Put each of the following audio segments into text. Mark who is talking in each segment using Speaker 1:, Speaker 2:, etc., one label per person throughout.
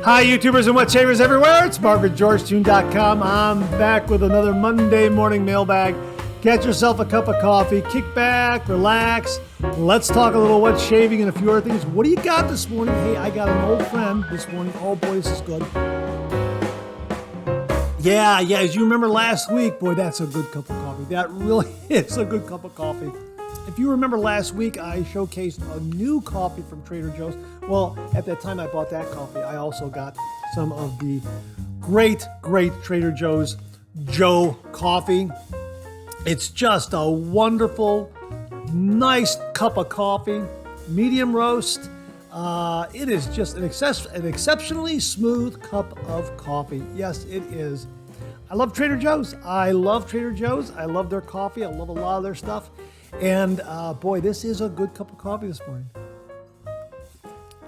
Speaker 1: Hi, YouTubers and wet shavers everywhere. It's MargaretGeorgeTune.com. I'm back with another Monday morning mailbag. Get yourself a cup of coffee, kick back, relax. Let's talk a little wet shaving and a few other things. What do you got this morning? Hey, I got an old friend this morning. Oh boy, this is good. Yeah, as you remember last week, boy, that's a good cup of coffee. That really is a good cup of coffee. If you remember last week, I showcased a new coffee from Trader Joe's. Well, at that time I bought that coffee, I also got some of the great Trader Joe's Joe coffee. It's just a wonderful, nice cup of coffee, medium roast. It is just an exceptionally smooth cup of coffee. Yes, it is. I love Trader Joe's. I love Trader Joe's. I love their coffee. I love a lot of their stuff. And boy, this is a good cup of coffee this morning.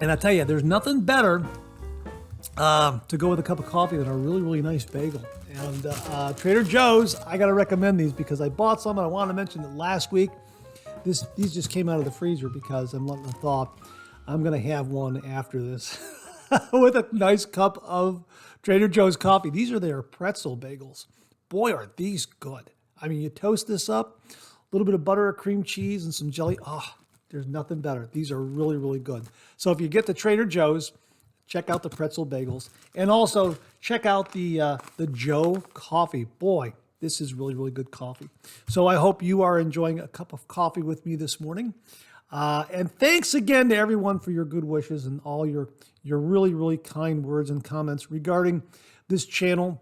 Speaker 1: And I tell you, there's nothing better to go with a cup of coffee than a really nice bagel. And Trader Joe's, I got to recommend these because I bought some and I wanted to mention that last week. These just came out of the freezer because I'm letting them thaw. I'm going to have one after this with a nice cup of Trader Joe's coffee. These are their pretzel bagels. Boy, are these good. I mean, you toast this up, a little bit of butter or cream cheese and some jelly. Oh, there's nothing better. These are really good. So if you get the Trader Joe's, check out the pretzel bagels. And also check out the Joe coffee. Boy, this is really good coffee. So I hope you are enjoying a cup of coffee with me this morning. And thanks again to everyone for your good wishes and all your really kind words and comments regarding this channel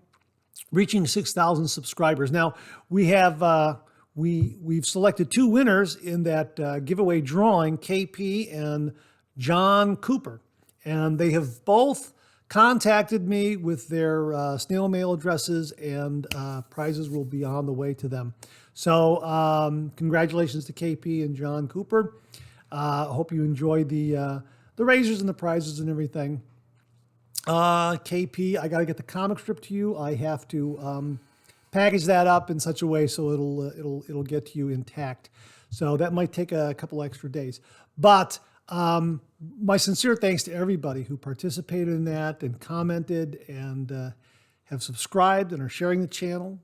Speaker 1: reaching 6,000 subscribers. Now we have we've selected two winners in that giveaway drawing, KP and John Cooper, and they have both contacted me with their snail mail addresses, and prizes will be on the way to them. So congratulations to KP and John Cooper. I hope you enjoyed the razors and the prizes and everything. KP, I got to get the comic strip to you. I have to package that up in such a way so it'll get to you intact. So that might take a couple extra days. But my sincere thanks to everybody who participated in that and commented and have subscribed and are sharing the channel.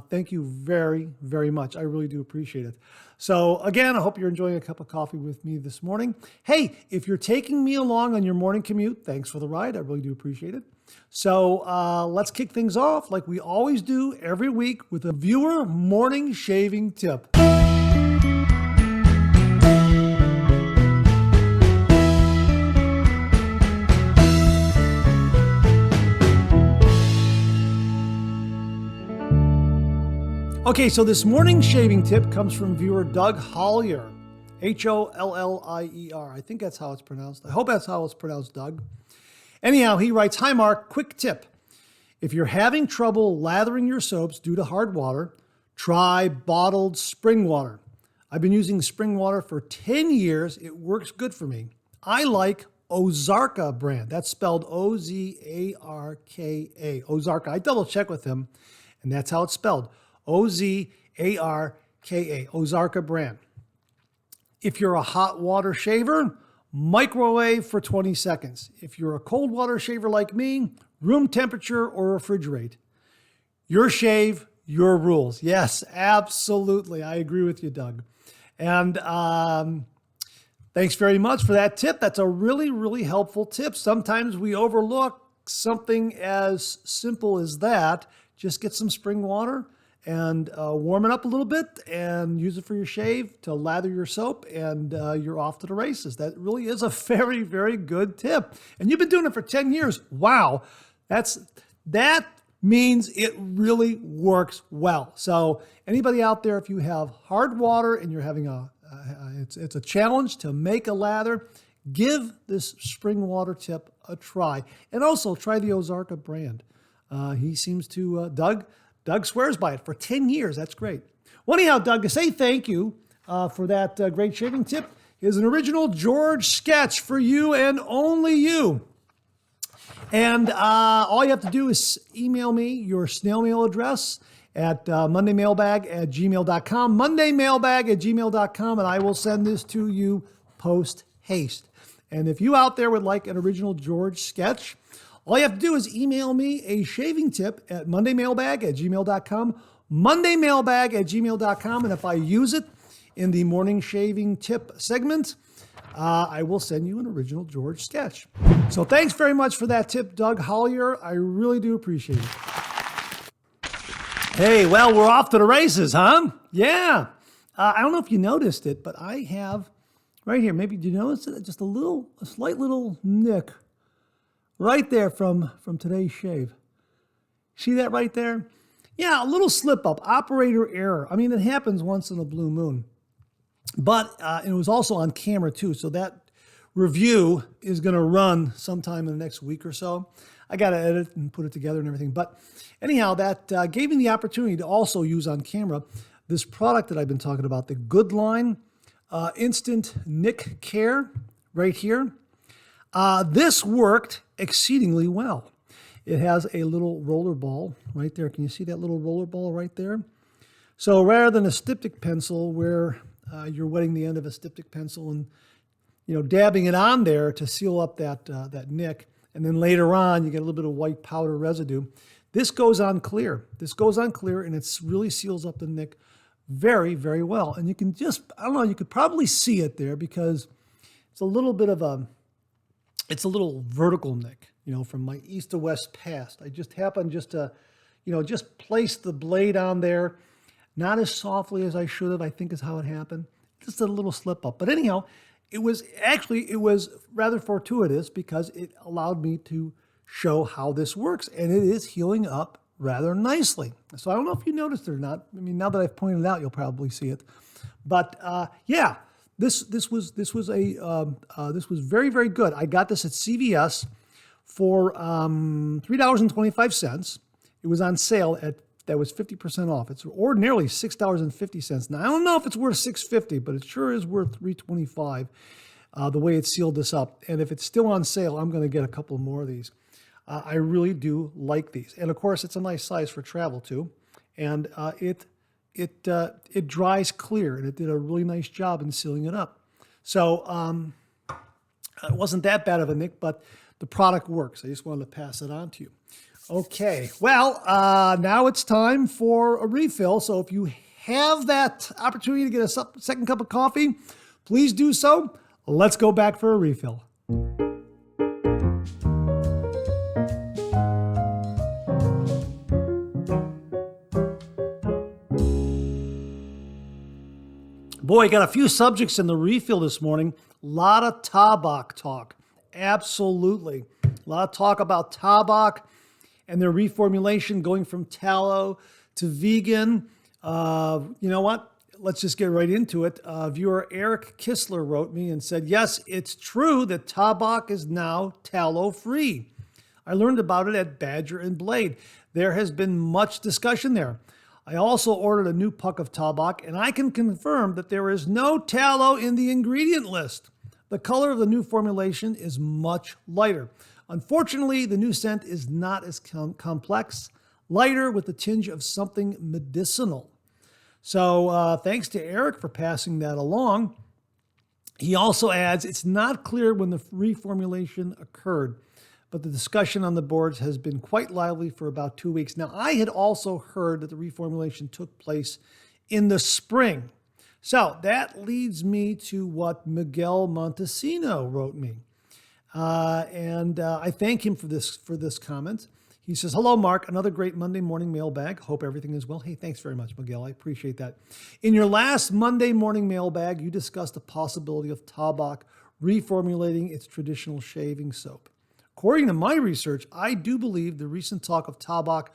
Speaker 1: Thank you very much. I really do appreciate it. So again, I hope you're enjoying a cup of coffee with me this morning. Hey, if you're taking me along on your morning commute, thanks for the ride. I really do appreciate it. So let's kick things off like we always do every week with a viewer morning shaving tip. Okay, so this morning shaving tip comes from viewer Doug Hollier, Hollier. I think that's how it's pronounced. I hope that's how it's pronounced, Doug. Anyhow, he writes, "Hi, Mark, quick tip. If you're having trouble lathering your soaps due to hard water, try bottled spring water. I've been using spring water for 10 years. It works good for me. I like Ozarka brand." That's spelled O-Z-A-R-K-A. Ozarka. I double check with him, and that's how it's spelled. O-Z-A-R-K-A, Ozarka brand. If you're a hot water shaver, microwave for 20 seconds. If you're a cold water shaver like me, room temperature or refrigerate. Your shave, your rules. Yes, absolutely. I agree with you, Doug. And thanks very much for that tip. That's a really helpful tip. Sometimes we overlook something as simple as that. Just get some spring water and warm it up a little bit and use it for your shave to lather your soap, and you're off to the races. That really is a very good tip. And you've been doing it for 10 years. Wow. That means it really works well. So anybody out there, if you have hard water and you're having it's a challenge to make a lather, give this spring water tip a try. And also try the Ozarka brand. He seems to, Doug swears by it for 10 years. That's great. Well, anyhow, Doug, to say thank you for that great shaving tip is an original George sketch for you and only you. And all you have to do is email me your snail mail address at mondaymailbag@gmail.com, mondaymailbag@gmail.com, and I will send this to you post haste. And if you out there would like an original George sketch, All you have to do is email me a shaving tip at mondaymailbag@gmail.com, mondaymailbag@gmail.com, and if I use it in the morning shaving tip segment, I will send you an original George sketch. So thanks very much for that tip, Doug Hollier. I really do appreciate it. Hey, well, we're off to the races, huh? Yeah. I don't know if you noticed it, but I have right here, maybe did you notice it? Just a slight little nick right there from today's shave. See that right there? Yeah, a little slip up, operator error. I mean, it happens once in a blue moon. But it was also on camera too, so that review is going to run sometime in the next week or so. I got to edit and put it together and everything. But anyhow, that gave me the opportunity to also use on camera this product that I've been talking about, the Goodline Instant Nick Care right here. This worked exceedingly well. It has a little roller ball right there. Can you see that little roller ball right there? So rather than a styptic pencil where you're wetting the end of a styptic pencil and dabbing it on there to seal up that nick, and then later on you get a little bit of white powder residue. This goes on clear. This goes on clear, and it really seals up the nick very, very well. And you can just, I don't know, you could probably see it there because it's a little bit of it's a little vertical nick, from my east to west pass. I just happened to, just place the blade on there. Not as softly as I should have, I think is how it happened. Just a little slip up. But anyhow, it was rather fortuitous because it allowed me to show how this works. And it is healing up rather nicely. So I don't know if you noticed it or not. I mean, now that I've pointed it out, you'll probably see it. But yeah, this was very, very good. I got this at CVS for $3.25. It was on sale that was 50% off. It's ordinarily $6.50. Now, I don't know if it's worth $6.50, but it sure is worth $3.25 the way it sealed this up. And if it's still on sale, I'm going to get a couple more of these. I really do like these. And, of course, it's a nice size for travel, too. And it dries clear, and it did a really nice job in sealing it up. So it wasn't that bad of a nick, but the product works. I just wanted to pass it on to you. Okay, well, now it's time for a refill. So if you have that opportunity to get a second cup of coffee, please do so. Let's go back for a refill. Boy, got a few subjects in the refill this morning. A lot of Tabak talk. Absolutely. A lot of talk about Tabak and their reformulation going from tallow to vegan. You know what? Let's just get right into it. Viewer Eric Kistler wrote me and said, yes, it's true that Tabak is now tallow-free. I learned about it at Badger and Blade. There has been much discussion there. I also ordered a new puck of Tabak, and I can confirm that there is no tallow in the ingredient list. The color of the new formulation is much lighter. Unfortunately, the new scent is not as complex, lighter with a tinge of something medicinal. So thanks to Eric for passing that along. He also adds, it's not clear when the reformulation occurred, but the discussion on the boards has been quite lively for about 2 weeks. Now, I had also heard that the reformulation took place in the spring. So that leads me to what Miguel Montesino wrote me. And I thank him for this comment. He says, hello, Mark. Another great Monday morning mailbag. Hope everything is well. Hey, thanks very much, Miguel. I appreciate that. In your last Monday morning mailbag, you discussed the possibility of Tabak reformulating its traditional shaving soap. According to my research, I do believe the recent talk of Tabak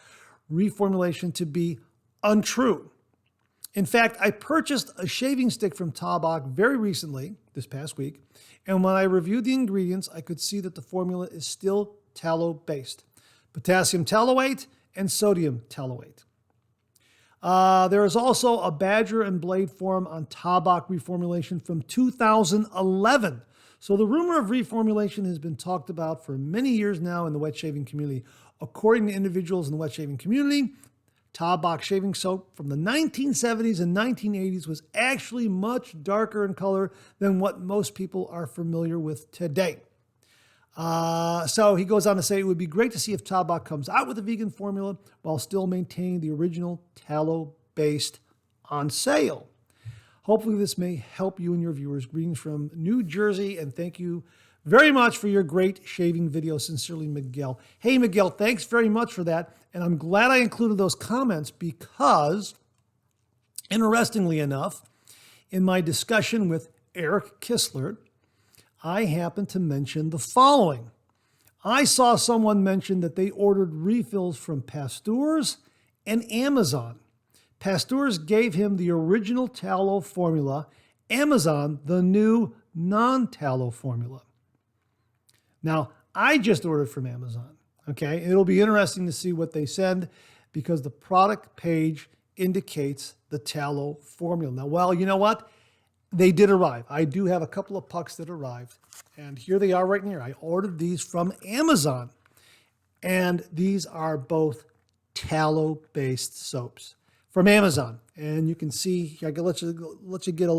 Speaker 1: reformulation to be untrue. In fact, I purchased a shaving stick from Tabak very recently, this past week, and when I reviewed the ingredients, I could see that the formula is still tallow-based. Potassium tallowate and sodium tallowate. There is also a Badger and Blade forum on Tabak reformulation from 2011. So the rumor of reformulation has been talked about for many years now in the wet shaving community. According to individuals in the wet shaving community, Tabak shaving soap from the 1970s and 1980s was actually much darker in color than what most people are familiar with today. So he goes on to say, it would be great to see if Tabak comes out with a vegan formula while still maintaining the original tallow-based on sale. Hopefully this may help you and your viewers. Greetings from New Jersey, and thank you very much for your great shaving video. Sincerely, Miguel. Hey, Miguel, thanks very much for that. And I'm glad I included those comments because, interestingly enough, in my discussion with Eric Kistler, I happened to mention the following. I saw someone mention that they ordered refills from Pasteur's and Amazon. Pasteur's gave him the original tallow formula, Amazon the new non-tallow formula. Now, I just ordered from Amazon, okay? It'll be interesting to see what they send because the product page indicates the tallow formula. Now, well, you know what? They did arrive. I do have a couple of pucks that arrived, and here they are right here. I ordered these from Amazon, and these are both tallow-based soaps from Amazon. And you can see, I can let you get a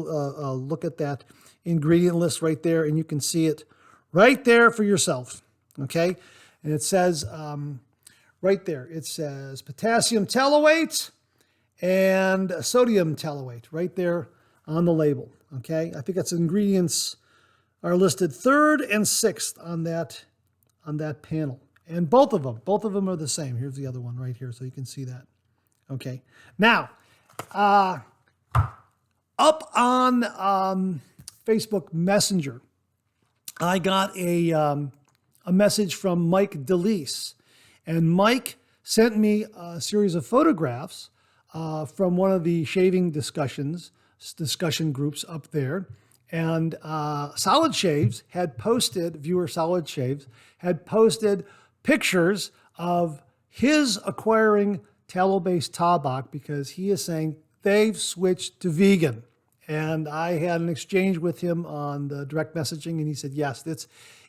Speaker 1: look at that ingredient list right there, and you can see it right there for yourself, okay? And it says, right there, it says potassium tallowate and sodium tallowate right there on the label, okay? I think its ingredients are listed 3rd and 6th on that panel. And both of them are the same. Here's the other one right here, so you can see that. Okay. Now, up on Facebook Messenger, I got a message from Mike DeLeese, and Mike sent me a series of photographs from one of the shaving discussion groups up there. And Solid Shaves had posted, viewer Solid Shaves, had posted pictures of his acquiring tallow-based Tabak because he is saying they've switched to vegan. And I had an exchange with him on the direct messaging, and he said, yes,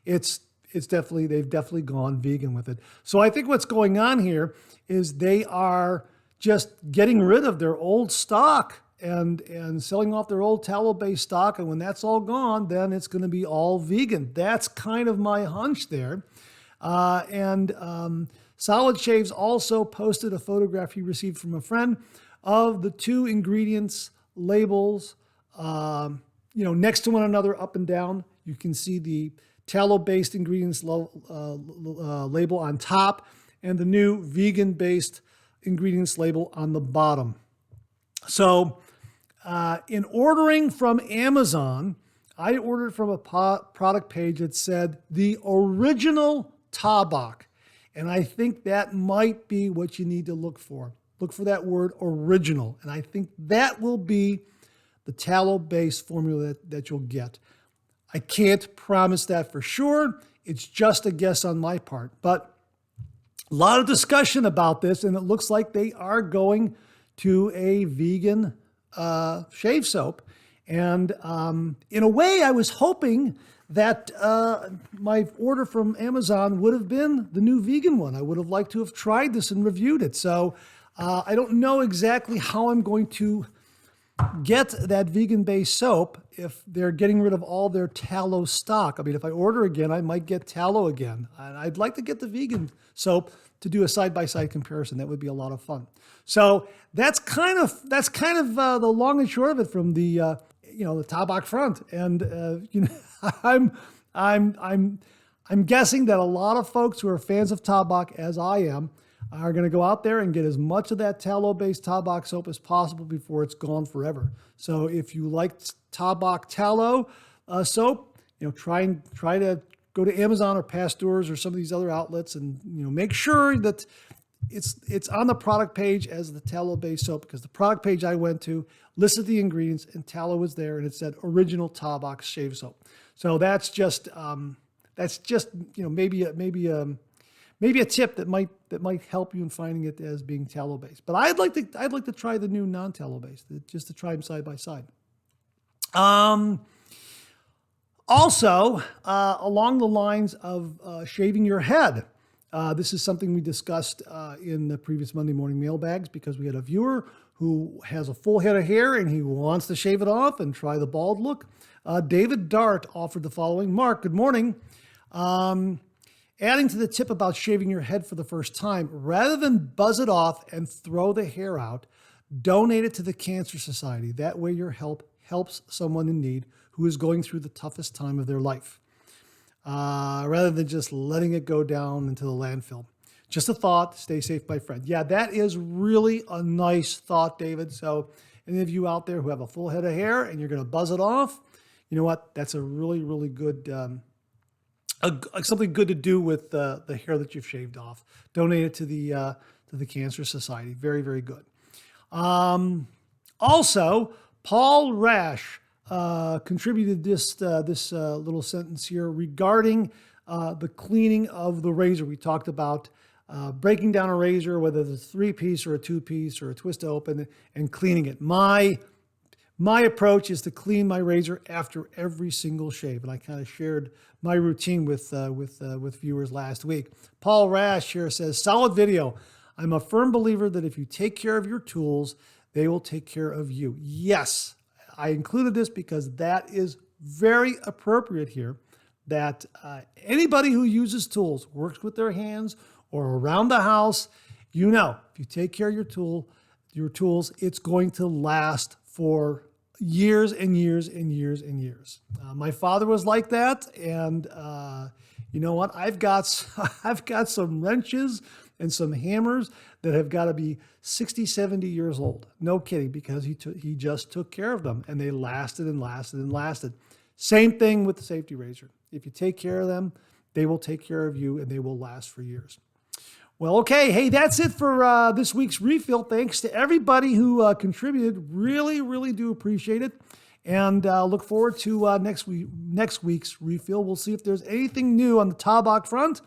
Speaker 1: it's definitely, they've definitely gone vegan with it. So I think what's going on here is they are just getting rid of their old stock and selling off their old tallow-based stock. And when that's all gone, then it's going to be all vegan. That's kind of my hunch there. Solid Shaves also posted a photograph he received from a friend of the 2 ingredients labels, next to one another, up and down. You can see the tallow-based ingredients label on top and the new vegan-based ingredients label on the bottom. So in ordering from Amazon, I ordered from a product page that said the original Tabak. And I think that might be what you need to look for. Look for that word original. And I think that will be the tallow-based formula that you'll get. I can't promise that for sure. It's just a guess on my part. But a lot of discussion about this, and it looks like they are going to a vegan shave soap. And in a way, I was hoping that my order from Amazon would have been the new vegan one. I would have liked to have tried this and reviewed it. So I don't know exactly how I'm going to get that vegan-based soap if they're getting rid of all their tallow stock. I mean, if I order again, I might get tallow again. And I'd like to get the vegan soap to do a side-by-side comparison. That would be a lot of fun. So that's kind of the long and short of it from the the Tabak front. And I'm guessing that a lot of folks who are fans of Tabak, as I am, are going to go out there and get as much of that tallow-based Tabak soap as possible before it's gone forever. So if you like Tabak tallow soap, try to go to Amazon or Pasteur's or some of these other outlets, and make sure that it's on the product page as the tallow-based soap, because the product page I went to listed the ingredients and tallow was there, and it said original Tabak shave soap. So that's just maybe a tip that might help you in finding it as being tallow-based. But I'd like to try the new non-tallow-based, just to try them side by side. Also, along the lines of shaving your head, this is something we discussed in the previous Monday morning mailbags, because we had a viewer who has a full head of hair and he wants to shave it off and try the bald look. David Dart offered the following. Mark, good morning. Adding to the tip about shaving your head for the first time, rather than buzz it off and throw the hair out, donate it to the Cancer Society. That way your help helps someone in need who is going through the toughest time of their life, rather than just letting it go down into the landfill. Just a thought. Stay safe, my friend. Yeah, that is really a nice thought, David. So any of you out there who have a full head of hair and you're going to buzz it off, you know what? That's a really, really good, something good to do with the hair that you've shaved off. Donate it to the Cancer Society. Very, very good. Also, Paul Rash contributed this little sentence here regarding the cleaning of the razor. We talked about breaking down a razor, whether it's a 3-piece or a 2-piece or a twist to open, and cleaning it. My approach is to clean my razor after every single shave, and I kind of shared my routine with viewers last week. Paul Rash here says, solid video. I'm a firm believer that if you take care of your tools, they will take care of you. Yes, I included this because that is very appropriate here, that anybody who uses tools, works with their hands or around the house, you know, if you take care of your tools, it's going to last for years and years and years and years. My father was like that, and you know what? I've got some wrenches and some hammers that have got to be 60, 70 years old. No kidding, because he just took care of them, and they lasted and lasted and lasted. Same thing with the safety razor. If you take care of them, they will take care of you, and they will last for years. Well, okay. Hey, that's it for this week's refill. Thanks to everybody who contributed. Really, really do appreciate it. And look forward to next week's refill. We'll see if there's anything new on the Tabak front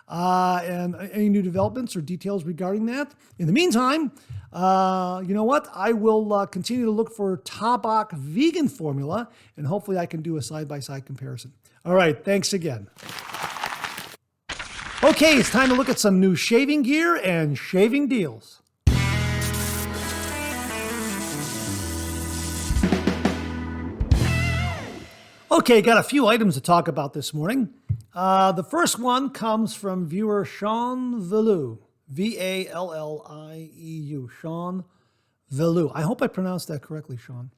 Speaker 1: and any new developments or details regarding that. In the meantime, you know what? I will continue to look for Tabak vegan formula, and hopefully I can do a side-by-side comparison. All right. Thanks again. Okay, it's time to look at some new shaving gear and shaving deals. Okay, got a few items to talk about this morning. The first one comes from viewer Sean Vallieu, Vallieu, Sean Vallieu. I hope I pronounced that correctly, Sean.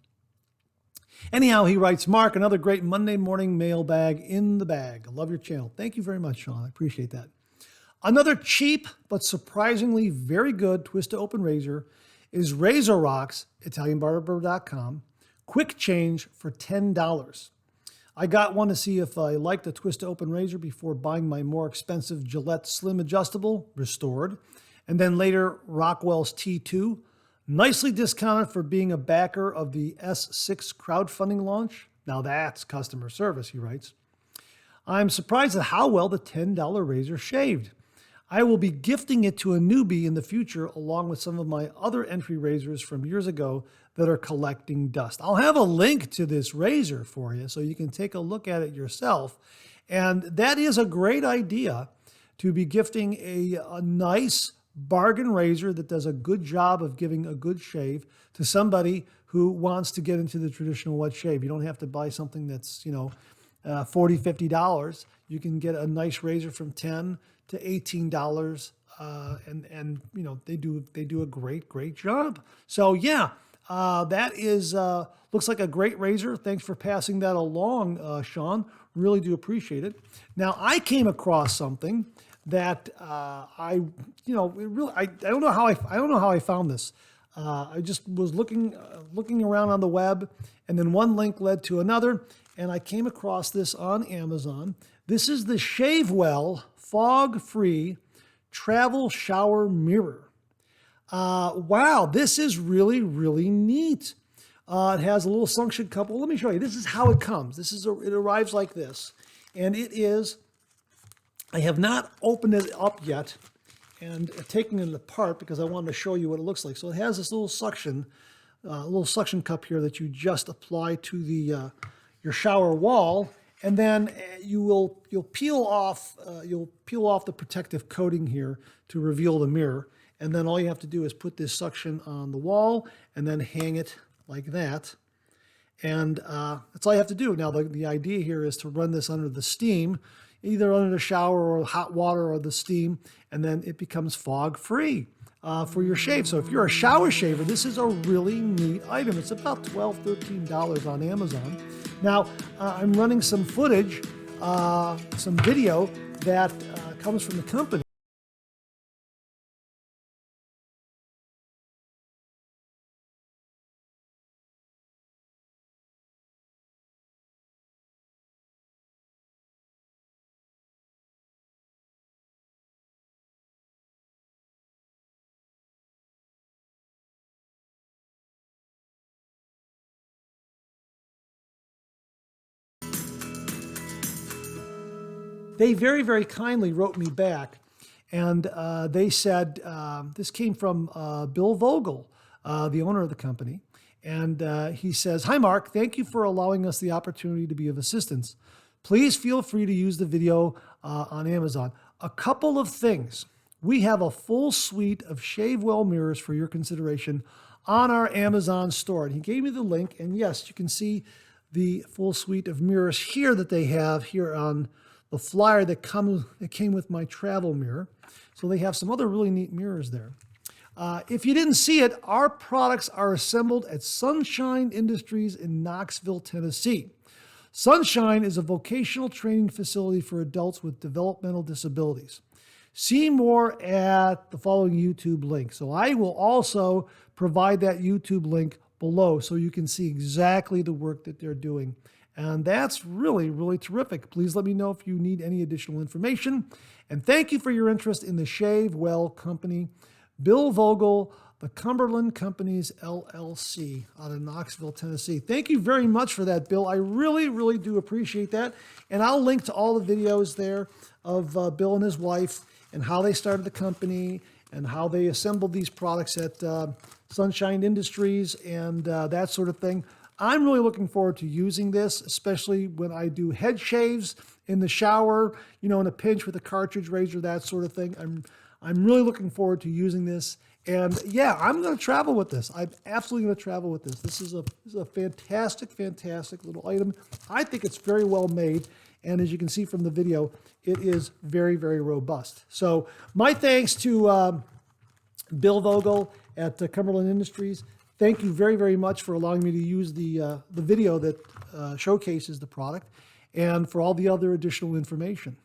Speaker 1: Anyhow, he writes, Mark, another great Monday morning mailbag in the bag. I love your channel. Thank you very much, Sean. I appreciate that. Another cheap but surprisingly very good twist-to-open razor is Razor Rock's, ItalianBarber.com, quick change for $10. I got one to see if I liked the twist-to-open razor before buying my more expensive Gillette Slim adjustable, restored, and then later Rockwell's T2, nicely discounted for being a backer of the S6 crowdfunding launch. Now that's customer service, he writes. I'm surprised at how well the $10 razor shaved. I will be gifting it to a newbie in the future along with some of my other entry razors from years ago that are collecting dust. I'll have a link to this razor for you so you can take a look at it yourself. And that is a great idea, to be gifting a nice bargain razor that does a good job of giving a good shave to somebody who wants to get into the traditional wet shave. You don't have to buy something that's, $40, $50. You can get a nice razor from $10 to $18, and they do a great job. So yeah, that is looks like a great razor. Thanks for passing that along, Sean. Really do appreciate it. Now I came across something that I don't know how I found this. I just was looking around on the web, and then one link led to another, and I came across this on Amazon. This is the Shavewell fog-free travel shower mirror. Wow, this is really, really neat. It has a little suction cup. Well, let me show you. This is how it comes. It arrives like this, and it is. I have not opened it up yet and taken it apart because I wanted to show you what it looks like. So it has this little suction cup here that you just apply to your shower wall, and then you'll peel off the protective coating here to reveal the mirror. And then all you have to do is put this suction on the wall and then hang it like that. And that's all you have to do. Now the idea here is to run this under the steam either under the shower or hot water or the steam, and then it becomes fog-free for your shave. So if you're a shower shaver, this is a really neat item. It's about $12, $13 on Amazon. Now, I'm running some footage, some video that comes from the company. They very, very kindly wrote me back, and they said, this came from Bill Vogel, the owner of the company, and he says, "Hi, Mark. Thank you for allowing us the opportunity to be of assistance. Please feel free to use the video on Amazon. A couple of things. We have a full suite of ShaveWell mirrors for your consideration on our Amazon store." And he gave me the link, and yes, you can see the full suite of mirrors here that they have here on the flyer that came with my travel mirror. So they have some other really neat mirrors there. If you didn't see it, our products are assembled at Sunshine Industries in Knoxville, Tennessee. Sunshine is a vocational training facility for adults with developmental disabilities. See more at the following YouTube link. So I will also provide that YouTube link below so you can see exactly the work that they're doing. And that's really, really terrific. Please let me know if you need any additional information. And thank you for your interest in the ShaveWell Company. Bill Vogel, the Cumberland Companies, LLC, out of Knoxville, Tennessee. Thank you very much for that, Bill. I really, really do appreciate that. And I'll link to all the videos there of Bill and his wife and how they started the company and how they assembled these products at Sunshine Industries and that sort of thing. I'm really looking forward to using this, especially when I do head shaves in the shower, you know, in a pinch with a cartridge razor, that sort of thing. I'm really looking forward to using this. And yeah, I'm going to travel with this. I'm absolutely going to travel with this. This is a fantastic, fantastic little item. I think it's very well made. And as you can see from the video, it is very, very robust. So my thanks to Bill Vogel at Cumberland Industries. Thank you very, very much for allowing me to use the video that showcases the product and for all the other additional information.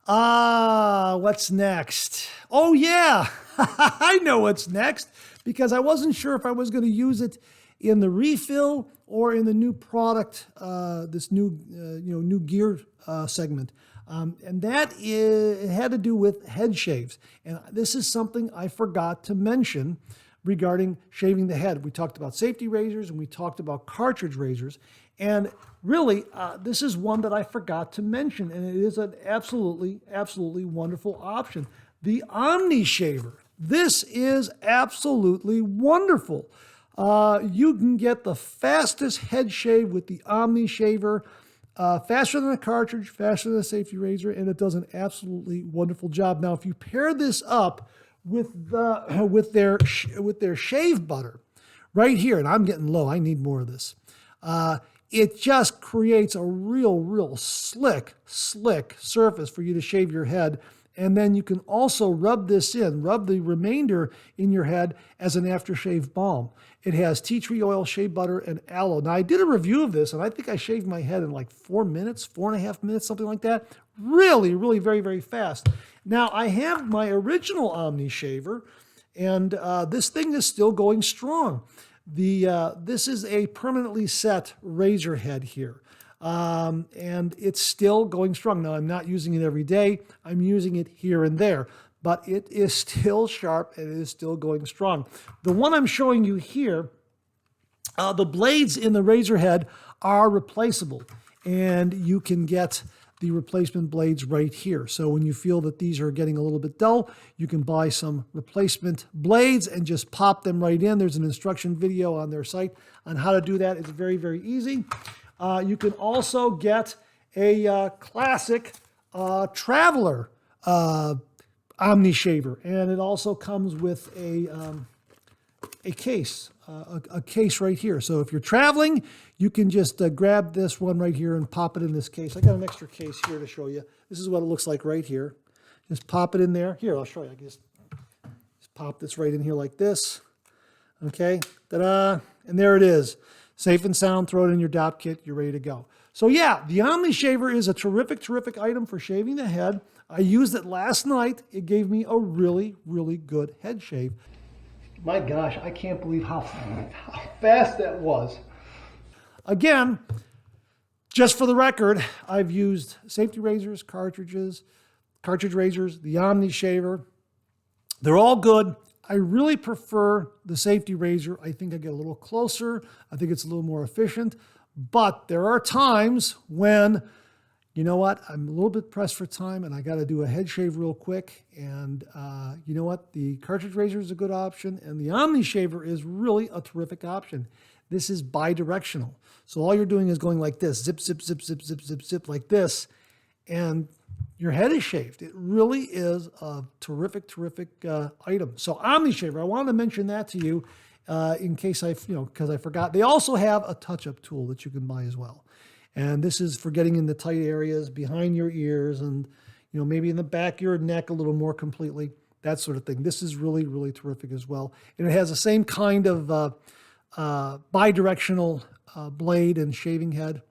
Speaker 1: What's next? Oh, yeah, I know what's next because I wasn't sure if I was going to use it in the refill or in the new product, this new, new gear segment. And that it had to do with head shaves. And this is something I forgot to mention regarding shaving the head. We talked about safety razors and we talked about cartridge razors. And really, this is one that I forgot to mention, and it is an absolutely, absolutely wonderful option. The Omni Shaver. This is absolutely wonderful. You can get the fastest head shave with the Omni Shaver, faster than a cartridge, faster than a safety razor, and it does an absolutely wonderful job. Now, if you pair this up with their shave butter right here, and I'm getting low, I need more of this. It just creates a real slick surface for you to shave your head. And then you can also rub this in, rub the remainder in your head as an aftershave balm. It has tea tree oil, shea butter, and aloe. Now, I did a review of this, and I think I shaved my head in like 4 minutes, 4.5 minutes, something like that. Really, very, very fast. Now, I have my original Omni shaver, and this thing is still going strong. This is a permanently set razor head here. And it's still going strong. Now, I'm not using it every day. I'm using it here and there, but it is still sharp and it is still going strong. The one I'm showing you here, the blades in the razor head are replaceable, and you can get the replacement blades right here. So when you feel that these are getting a little bit dull, you can buy some replacement blades and just pop them right in. There's an instruction video on their site on how to do that. It's very, very easy. You can also get a classic Traveler Omni shaver, and it also comes with a case a case right here. So if you're traveling, you can just grab this one right here and pop it in this case. I got an extra case here to show you. This is what it looks like right here. Just pop it in there. Here, I'll show you. I can just pop this right in here like this. Okay, ta-da, and there it is. Safe and sound, throw it in your DOP kit, you're ready to go. So yeah, the Omni Shaver is a terrific, terrific item for shaving the head. I used it last night. It gave me a really, really good head shave. My gosh, I can't believe how fast that was. Again, just for the record, I've used safety razors, cartridge razors, the Omni Shaver. They're all good. I really prefer the safety razor. I think I get a little closer. I think it's a little more efficient. But there are times when, you know what, I'm a little bit pressed for time and I got to do a head shave real quick. And you know what, the cartridge razor is a good option and the Omni Shaver is really a terrific option. This is bi-directional. So all you're doing is going like this, zip, zip, zip, zip, zip, zip, zip, like this. And your head is shaved. It really is a terrific, terrific item. So Omni Shaver, I wanted to mention that to you in case because I forgot. They also have a touch-up tool that you can buy as well. And this is for getting in the tight areas behind your ears and, maybe in the back of your neck a little more completely, that sort of thing. This is really, really terrific as well. And it has the same kind of bi-directional blade and shaving head,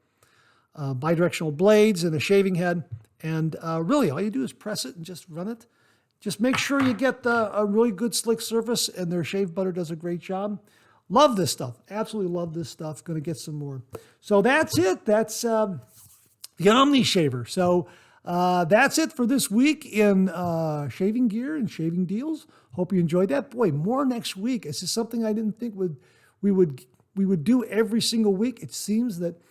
Speaker 1: bi-directional blades and a shaving head. And really, all you do is press it and just run it. Just make sure you get a really good slick surface, and their shave butter does a great job. Love this stuff. Absolutely love this stuff. Going to get some more. So that's it. That's the Omni Shaver. So that's it for this week in shaving gear and shaving deals. Hope you enjoyed that. Boy, more next week. This is something I didn't think we would do every single week. It seems that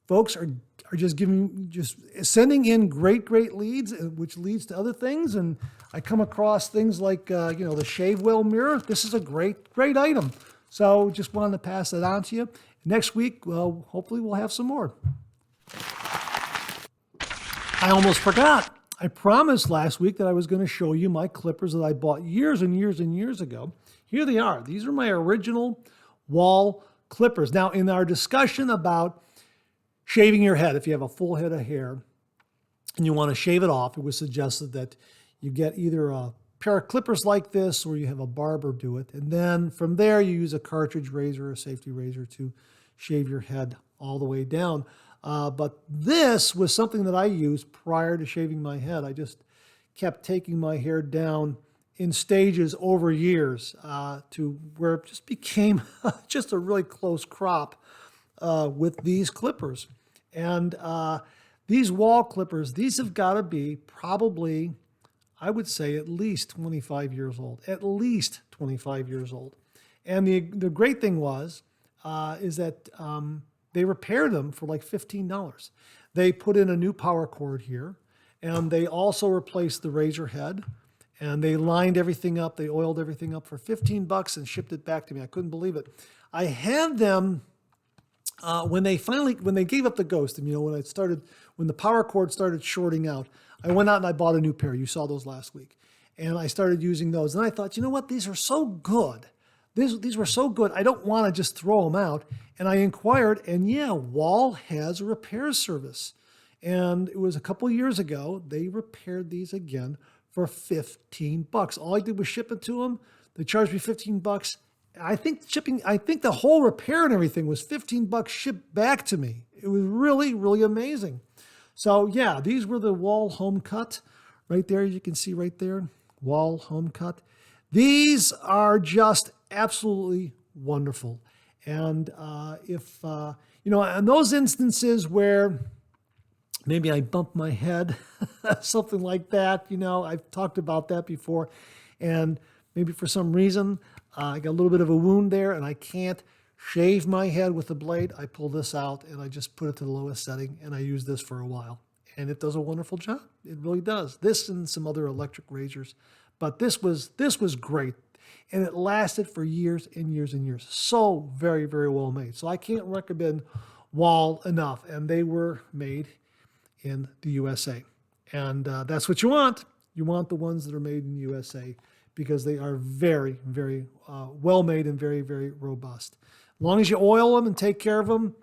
Speaker 1: folks are just sending in great leads, which leads to other things. And I come across things like, the shave wheel mirror. This is a great item. So just wanted to pass that on to you. Next week, well, hopefully we'll have some more. I almost forgot. I promised last week that I was going to show you my clippers that I bought years and years and years ago. Here they are. These are my original Wahl clippers. Now, in our discussion about shaving your head, if you have a full head of hair and you want to shave it off, it was suggested that you get either a pair of clippers like this or you have a barber do it. And then from there, you use a cartridge razor or a safety razor to shave your head all the way down. But this was something that I used prior to shaving my head. I just kept taking my hair down in stages over years to where it just became just a really close crop with these clippers. And these Wahl clippers, these have got to be probably, I would say, at least 25 years old. At least 25 years old. And the great thing is that they repaired them for like $15. They put in a new power cord here, and they also replaced the razor head, and they lined everything up. They oiled everything up for $15 and shipped it back to me. I couldn't believe it. I had them when they gave up the ghost, and when the power cord started shorting out, I went out and I bought a new pair. You saw those last week. And I started using those. And I thought, you know what? These are so good. These were so good. I don't want to just throw them out. And I inquired, and yeah, Wahl has a repair service. And it was a couple years ago, they repaired these again for $15. All I did was ship it to them. They charged me $15. I think the whole repair and everything was $15 shipped back to me. It was really, really amazing. So yeah, these were the Wahl Home Cut right there. You can see right there, Wahl Home Cut. These are just absolutely wonderful. And if, in those instances where maybe I bump my head, something like that, I've talked about that before. And maybe for some reason, I got a little bit of a wound there and I can't shave my head with the blade. I pull this out and I just put it to the lowest setting and I use this for a while. And it does a wonderful job. It really does. This and some other electric razors. But this was great. And it lasted for years and years and years. So very, very well made. So I can't recommend Wahl enough. And they were made in the USA. And that's what you want. You want the ones that are made in the USA because they are very, very well made and very, very robust. As long as you oil them and take care of them,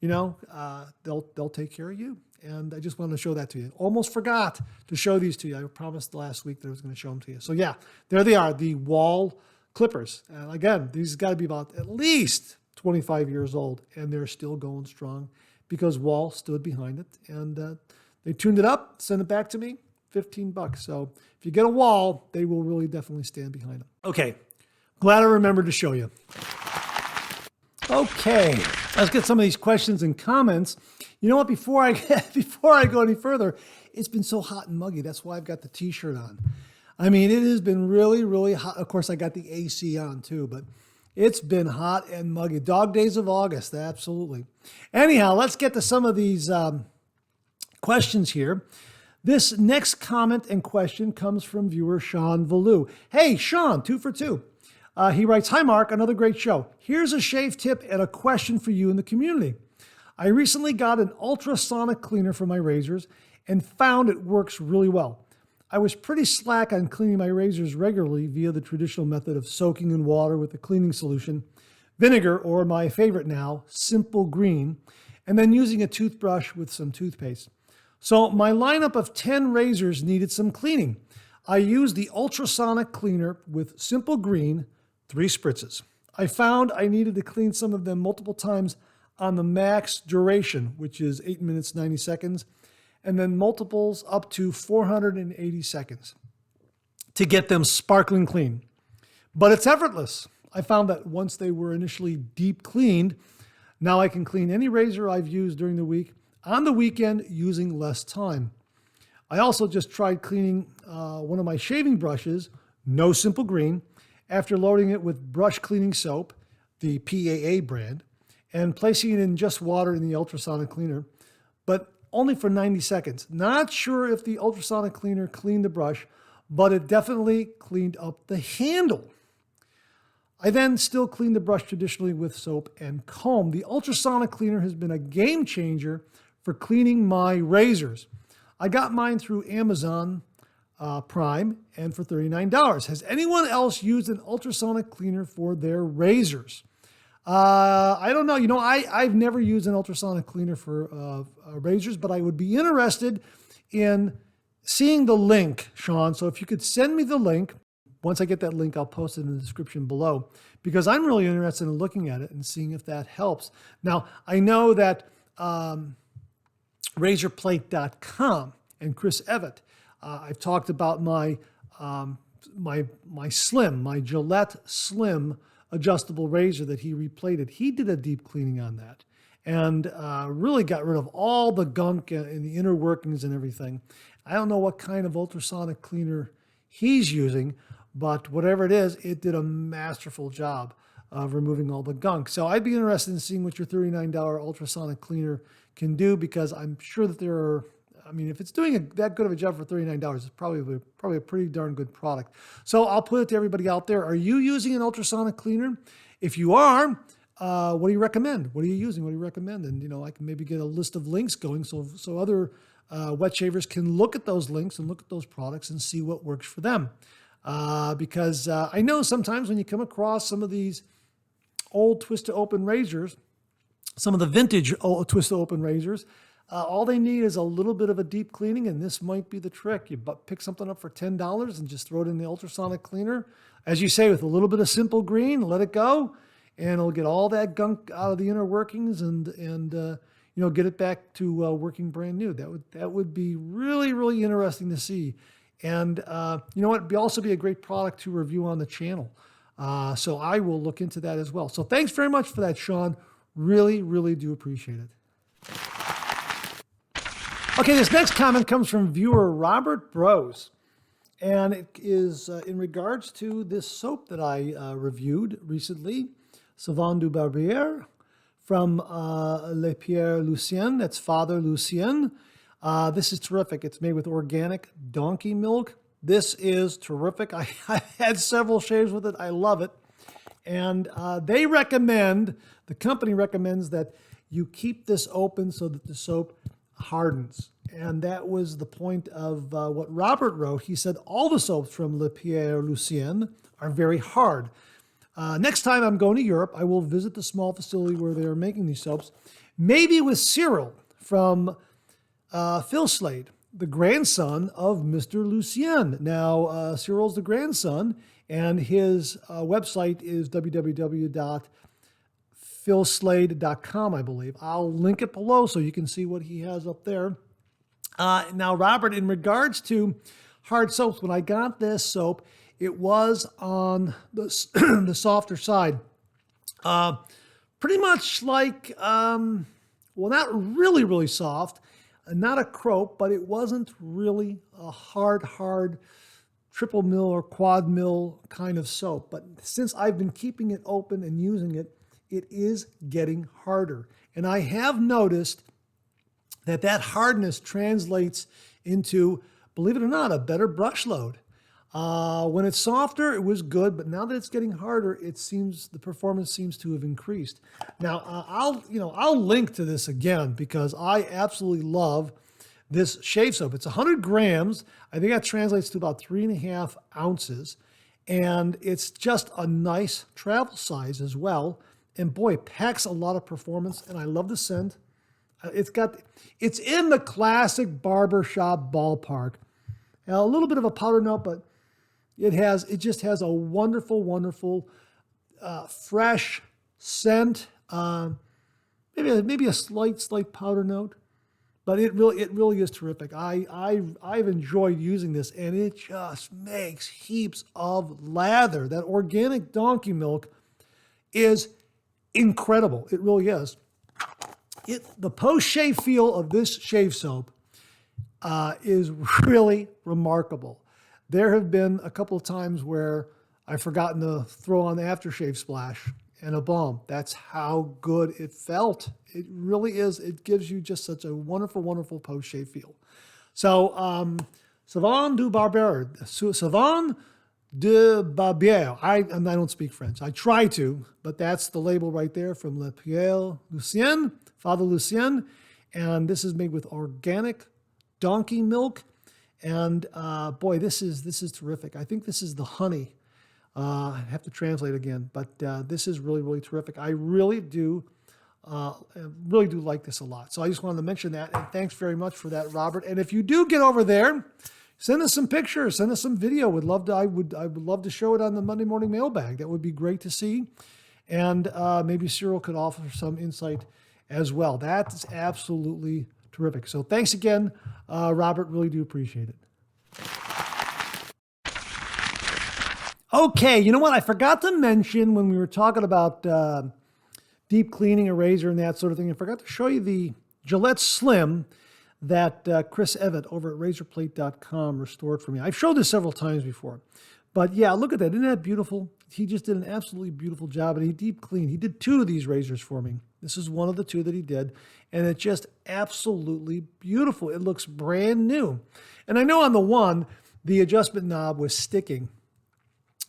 Speaker 1: they'll take care of you. And I just wanted to show that to you. Almost forgot to show these to you. I promised last week that I was going to show them to you. So yeah, there they are, the Wahl Clippers. And again, these got to be about at least 25 years old, and they're still going strong because Wahl stood behind it. And they tuned it up, sent it back to me, $15. So if you get a Wahl, they will really definitely stand behind them. Okay, glad I remembered to show you. Okay, let's get some of these questions and comments. You know what? Before I go any further, it's been so hot and muggy. That's why I've got the T-shirt on. I mean, it has been really, really hot. Of course, I got the AC on too, but it's been hot and muggy. Dog days of August, absolutely. Anyhow, let's get to some of these questions here. This next comment and question comes from viewer Sean Valou. Hey, Sean, 2 for 2. He writes, "Hi, Mark, another great show. Here's a shave tip and a question for you in the community. I recently got an ultrasonic cleaner for my razors and found it works really well. I was pretty slack on cleaning my razors regularly via the traditional method of soaking in water with a cleaning solution, vinegar, or my favorite now, Simple Green, and then using a toothbrush with some toothpaste. So my lineup of 10 razors needed some cleaning. I used the ultrasonic cleaner with Simple Green, 3 spritzes. I found I needed to clean some of them multiple times on the max duration, which is 8 minutes, 90 seconds, and then multiples up to 480 seconds to get them sparkling clean. But it's effortless. I found that once they were initially deep cleaned, now I can clean any razor I've used during the week on the weekend using less time. I also just tried cleaning one of my shaving brushes, no Simple Green, after loading it with brush cleaning soap, the PAA brand, and placing it in just water in the ultrasonic cleaner, but only for 90 seconds. Not sure if the ultrasonic cleaner cleaned the brush, but it definitely cleaned up the handle. I then still clean the brush traditionally with soap and comb. The ultrasonic cleaner has been a game changer for cleaning my razors. I got mine through Amazon Prime and for $39. Has anyone else used an ultrasonic cleaner for their razors? I don't know. I've never used an ultrasonic cleaner for razors, but I would be interested in seeing the link, Sean. So if you could send me the link, once I get that link, I'll post it in the description below, because I'm really interested in looking at it and seeing if that helps. Now, I know that razorplate.com and Chris Evett, I've talked about my Gillette Slim adjustable razor that he replated. He did a deep cleaning on that and really got rid of all the gunk and the inner workings and everything. I don't know what kind of ultrasonic cleaner he's using, but whatever it is, it did a masterful job of removing all the gunk. So I'd be interested in seeing what your $39 ultrasonic cleaner can do, because I'm sure that there are, if it's doing that good of a job for $39, it's probably a pretty darn good product. So I'll put it to everybody out there. Are you using an ultrasonic cleaner? If you are, what do you recommend? What are you using? What do you recommend? And, I can maybe get a list of links going so other wet shavers can look at those links and look at those products and see what works for them. Because I know sometimes when you come across some of these old twist-to-open razors, some of the vintage old twist-to-open razors, all they need is a little bit of a deep cleaning, and this might be the trick. You pick something up for $10 and just throw it in the ultrasonic cleaner. As you say, with a little bit of Simple Green, let it go, and it'll get all that gunk out of the inner workings and get it back to working brand new. That would be really, really interesting to see. And you know what? It'd also be a great product to review on the channel. So I will look into that as well. So thanks very much for that, Sean. Really, really do appreciate it. Okay, this next comment comes from viewer Robert Bros. And it is in regards to this soap that I reviewed recently, Savon du Barbier from Le Pere Lucien. That's Father Lucien. This is terrific. It's made with organic donkey milk. This is terrific. I've had several shaves with it. I love it. And the company recommends that you keep this open so that the soap hardens. And that was the point of what Robert wrote. He said all the soaps from Le Pere Lucien are very hard. Next time I'm going to Europe, I will visit the small facility where they are making these soaps, maybe with Cyril from Phil Slade, the grandson of Mr. Lucien. Now, Cyril's the grandson, and his website is www.philslade.com, I believe. I'll link it below so you can see what he has up there. Now, Robert, in regards to hard soaps, when I got this soap, it was on the, the softer side. Pretty much like, well, not really, really soft, not a crope, but it wasn't really a hard triple mill or quad mill kind of soap. But since I've been keeping it open and using it, it is getting harder. And I have noticed that hardness translates into, believe it or not, a better brush load. When it's softer, it was good, but now that it's getting harder, it seems the performance seems to have increased. Now, I'll link to this again because I absolutely love this shave soap. It's 100 grams. I think that translates to about 3.5 ounces, and it's just a nice travel size as well. And boy, it packs a lot of performance, and I love the scent. It's in the classic barbershop ballpark. Now, a little bit of a powder note, but it just has a wonderful, fresh scent. Maybe a slight powder note, but it really is terrific. I've enjoyed using this, and it just makes heaps of lather. That organic donkey milk is incredible. It really is. The post-shave feel of this shave soap is really remarkable. There have been a couple of times where I've forgotten to throw on the aftershave splash and a balm. That's how good it felt. It really is. It gives you just such a wonderful post-shave feel. So, Savon du Barbier. Savon de Barbier. I don't speak French. I try to, but that's the label right there from Le Pere Lucien, Father Lucien. And this is made with organic donkey milk. And boy, this is terrific. I think this is the honey. I have to translate again, but this is really terrific. I really do like this a lot. So I just wanted to mention that, and thanks very much for that, Robert. And if you do get over there, send us some pictures, send us some video. I would love to show it on the Monday morning mailbag. That would be great to see. And maybe Cyril could offer some insight as well. That is absolutely terrific. So thanks again, Robert. Really do appreciate it. Okay, you know what? I forgot to mention when we were talking about deep cleaning a razor and that sort of thing. I forgot to show you the Gillette Slim that Chris Evett over at razorplate.com restored for me. I've showed this several times before. But yeah, look at that. Isn't that beautiful? He just did an absolutely beautiful job, and he deep cleaned. He did 2 of these razors for me. This is one of the 2 that he did, and it's just absolutely beautiful. It looks brand new. And I know on the one, the adjustment knob was sticking,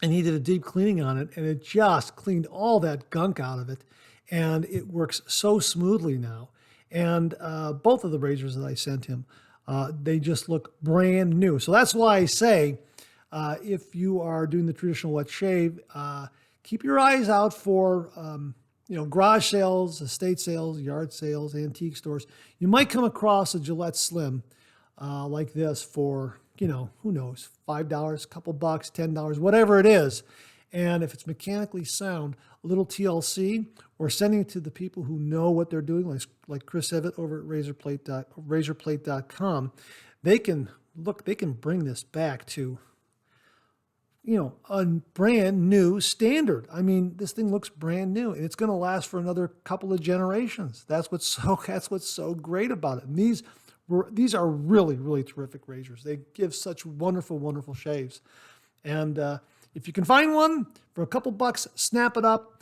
Speaker 1: and he did a deep cleaning on it, and it just cleaned all that gunk out of it, and it works so smoothly now. And both of the razors that I sent him, they just look brand new. So that's why I say, if you are doing the traditional wet shave, keep your eyes out for garage sales, estate sales, yard sales, antique stores. You might come across a Gillette Slim like this for, who knows, $5, a couple bucks, $10, whatever it is. And if it's mechanically sound, a little TLC, or sending it to the people who know what they're doing, like Chris Evett over at razorplate.com, they can bring this back to a brand new standard. I mean, this thing looks brand new, and it's going to last for another couple of generations. That's what's so great about it. And these are really terrific razors. They give such wonderful shaves. And if you can find one for a couple bucks, snap it up.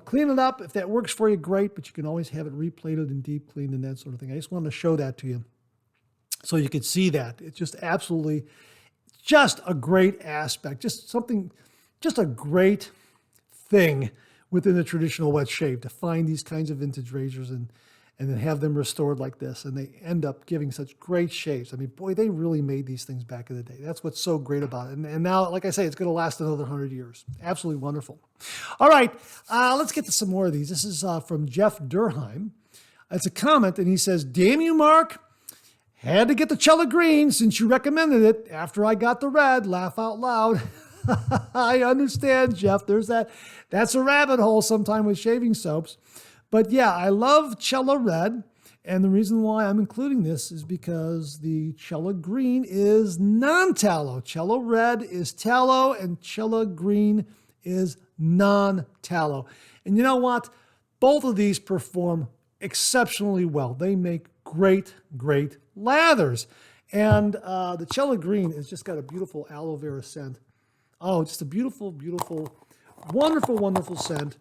Speaker 1: Clean it up. If that works for you, great. But you can always have it replated and deep cleaned and that sort of thing. I just wanted to show that to you so you could see that. It's just absolutely just a great aspect, just a great thing within the traditional wet shave to find these kinds of vintage razors and then have them restored like this, and they end up giving such great shaves. I mean, boy, they really made these things back in the day. That's what's so great about it. And now, like I say, it's going to last another 100 years. Absolutely wonderful. All right, let's get to some more of these. This is from Jeff Durheim. It's a comment, and he says, "Damn you, Mark. Had to get the Cella green since you recommended it after I got the red. Laugh out loud." I understand, Jeff. That's a rabbit hole sometime with shaving soaps. But yeah, I love Cella red. And the reason why I'm including this is because the Cella green is non-tallow. Cella red is tallow and Cella green is non-tallow. And you know what? Both of these perform exceptionally well. They make great, great lathers. And the Cella green has just got a beautiful aloe vera scent. Oh, just a beautiful, beautiful, wonderful, wonderful scent.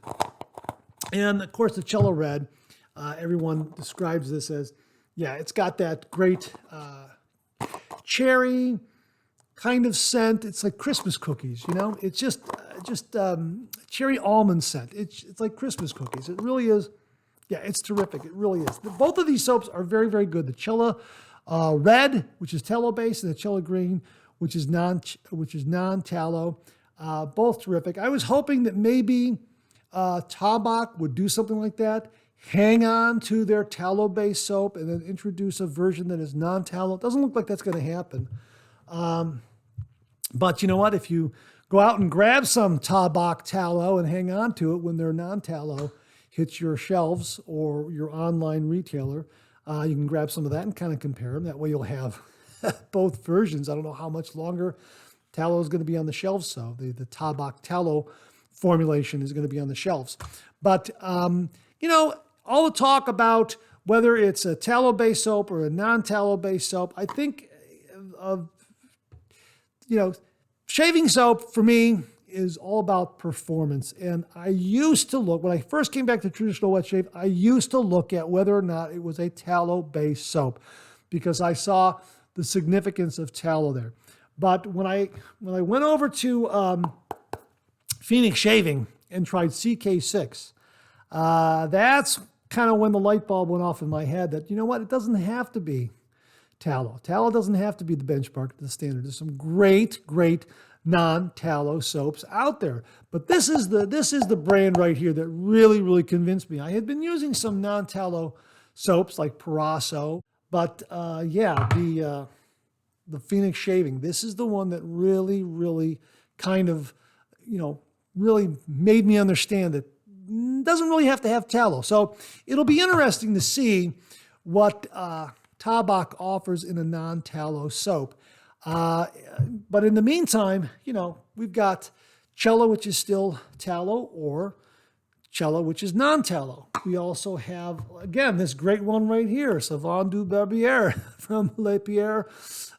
Speaker 1: And of course, the Cella red, everyone describes this as, yeah, it's got that great cherry kind of scent. It's like Christmas cookies, you know? It's just cherry almond scent. It's like Christmas cookies. It really is. Yeah, it's terrific. It really is. Both of these soaps are very, very good. The Cella red, which is tallow based, and the Cella green, which is non-tallow. Both terrific. I was hoping that maybe Tabak would do something like that, hang on to their tallow-based soap and then introduce a version that is non-tallow. It doesn't look like that's going to happen. But you know what? If you go out and grab some Tabak tallow and hang on to it when their non-tallow hits your shelves or your online retailer, you can grab some of that and kind of compare them. That way you'll have both versions. I don't know how much longer tallow is going to be on the shelves. So the Tabak tallow formulation is going to be on the shelves. But, you know, all the talk about whether it's a tallow-based soap or a non-tallow-based soap, I think, shaving soap for me is all about performance. And I used to look, when I first came back to traditional wet shave, I used to look at whether or not it was a tallow-based soap because I saw the significance of tallow there. But when I went over to Phoenix Shaving and tried CK6, that's kind of when the light bulb went off in my head that, you know what, it doesn't have to be tallow. Tallow doesn't have to be the benchmark, the standard. There's some great, great non-tallow soaps out there. But this is the brand right here that really, really convinced me. I had been using some non-tallow soaps like Parasso, but the Phoenix Shaving, this is the one that really, really kind of, really made me understand that it doesn't really have to have tallow. So it'll be interesting to see what Tabak offers in a non-tallow soap. But in the meantime, we've got Cella, which is still tallow, or Cella, which is non-tallow. We also have, again, this great one right here, Savon du Barbier from Pere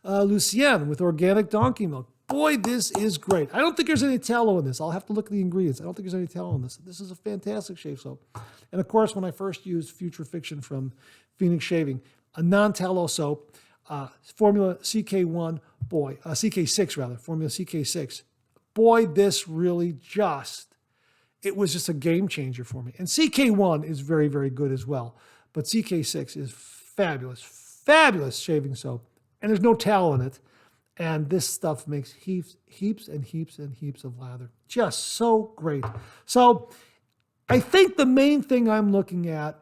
Speaker 1: Lucien with organic donkey milk. Boy, this is great. I don't think there's any tallow in this. I'll have to look at the ingredients. I don't think there's any tallow in this. This is a fantastic shave soap. And of course, when I first used Future Fiction from Phoenix Shaving, a non-tallow soap, formula CK1, boy, CK6 rather, formula CK6. Boy, this really it was just a game changer for me. And CK1 is very, very good as well. But CK6 is fabulous, fabulous shaving soap. And there's no tallow in it. And this stuff makes heaps and heaps and heaps of lather. Just so great. So I think the main thing I'm looking at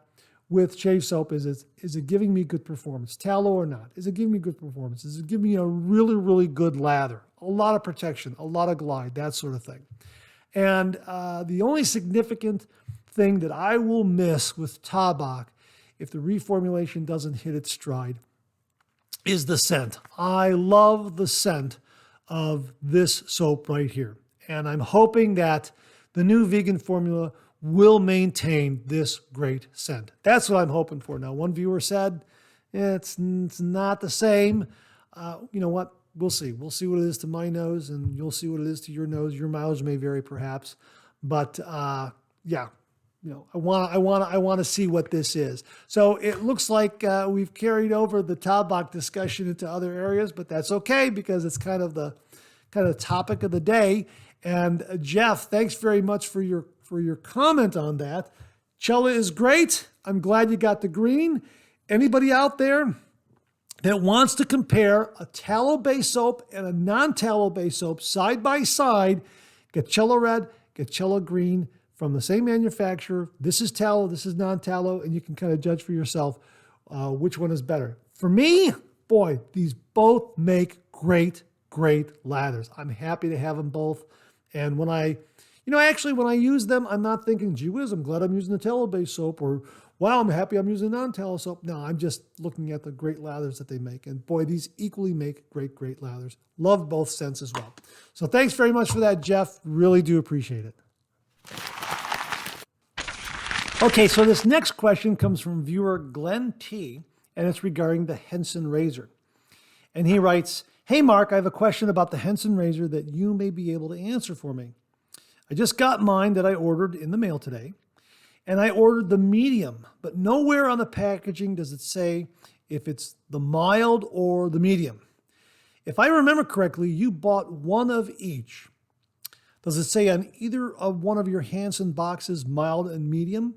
Speaker 1: with shave soap is it giving me good performance? Tallow or not? Is it giving me good performance? Is it giving me a really, really good lather? A lot of protection, a lot of glide, that sort of thing. And the only significant thing that I will miss with Tabak if the reformulation doesn't hit its stride is the scent. I love the scent of this soap right here. And I'm hoping that the new vegan formula will maintain this great scent. That's what I'm hoping for. Now, one viewer said it's not the same. You know what? We'll see. We'll see what it is to my nose, and you'll see what it is to your nose. Your mileage may vary, perhaps, but yeah. I want to see what this is. So it looks like we've carried over the Tabak discussion into other areas, but that's okay because it's kind of the topic of the day. And Jeff, thanks very much for your comment on that. Cella is great. I'm glad you got the green. Anybody out there that wants to compare a tallow-based soap and a non-tallow-based soap side by side, get Cella red, get Cella green from the same manufacturer. This is tallow, this is non-tallow, and you can kind of judge for yourself which one is better. For me, boy, these both make great lathers. I'm happy to have them both. And when I use them, I'm not thinking, gee whiz, I'm glad I'm using the tallow-based soap, or wow, I'm happy I'm using non-tallow soap. No, I'm just looking at the great lathers that they make. And boy, these equally make great lathers. Love both scents as well. So thanks very much for that, Jeff. Really do appreciate it. Okay, so this next question comes from viewer Glenn T, and it's regarding the Henson razor. And he writes, hey, Mark, I have a question about the Henson razor that you may be able to answer for me. I just got mine that I ordered in the mail today, and I ordered the medium, but nowhere on the packaging does it say if it's the mild or the medium. If I remember correctly, you bought one of each. Does it say on either of one of your Henson boxes, mild and medium?